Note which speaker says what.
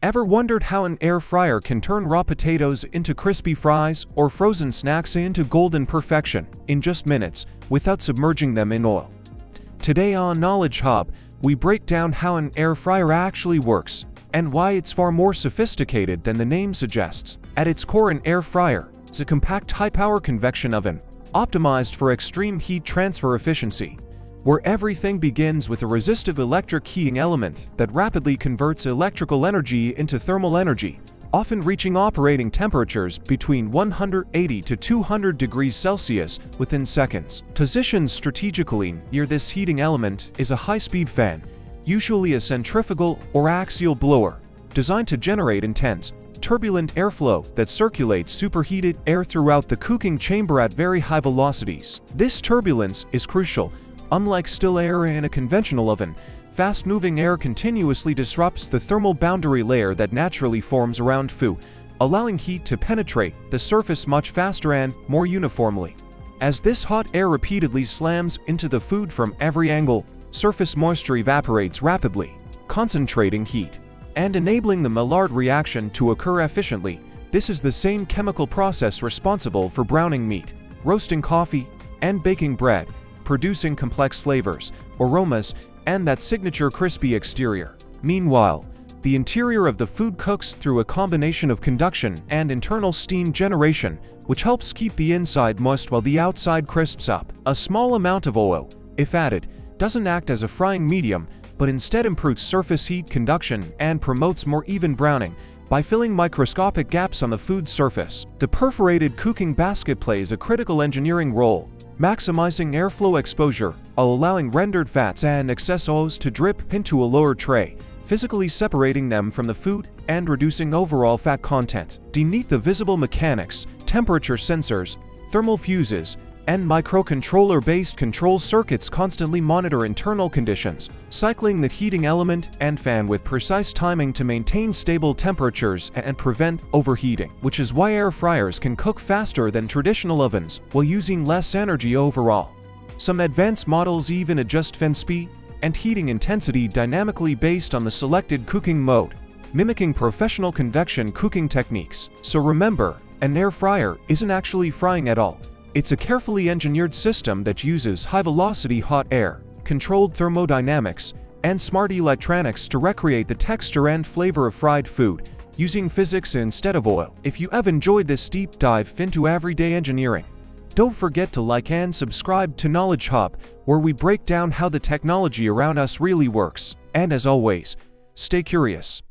Speaker 1: Ever wondered how an air fryer can turn raw potatoes into crispy fries or frozen snacks into golden perfection in just minutes without submerging them in oil? Today on Knowledge Hub, we break down how an air fryer actually works and why it's far more sophisticated than the name suggests. At its core, an air fryer is a compact high-power convection oven optimized for extreme heat transfer efficiency, where everything begins with a resistive electric heating element that rapidly converts electrical energy into thermal energy, often reaching operating temperatures between 180 to 200 degrees Celsius within seconds. Positioned strategically near this heating element is a high-speed fan, usually a centrifugal or axial blower, designed to generate intense, turbulent airflow that circulates superheated air throughout the cooking chamber at very high velocities. This turbulence is crucial. Unlike still air in a conventional oven, fast-moving air continuously disrupts the thermal boundary layer that naturally forms around food, allowing heat to penetrate the surface much faster and more uniformly. As this hot air repeatedly slams into the food from every angle, surface moisture evaporates rapidly, concentrating heat and enabling the Maillard reaction to occur efficiently. This is the same chemical process responsible for browning meat, roasting coffee, and baking bread, producing complex flavors, aromas, and that signature crispy exterior. Meanwhile, the interior of the food cooks through a combination of conduction and internal steam generation, which helps keep the inside moist while the outside crisps up. A small amount of oil, if added, doesn't act as a frying medium, but instead improves surface heat conduction and promotes more even browning by filling microscopic gaps on the food's surface. The perforated cooking basket plays a critical engineering role, maximizing airflow exposure while allowing rendered fats and excess oils to drip into a lower tray, physically separating them from the food and reducing overall fat content. Beneath the visible mechanics, temperature sensors, thermal fuses, and microcontroller-based control circuits constantly monitor internal conditions, cycling the heating element and fan with precise timing to maintain stable temperatures and prevent overheating, which is why air fryers can cook faster than traditional ovens while using less energy overall. Some advanced models even adjust fan speed and heating intensity dynamically based on the selected cooking mode, mimicking professional convection cooking techniques. So remember, an air fryer isn't actually frying at all. It's a carefully engineered system that uses high-velocity hot air, controlled thermodynamics, and smart electronics to recreate the texture and flavor of fried food, using physics instead of oil. If you have enjoyed this deep dive into everyday engineering, don't forget to like and subscribe to Knowledge Hub, where we break down how the technology around us really works. And as always, stay curious.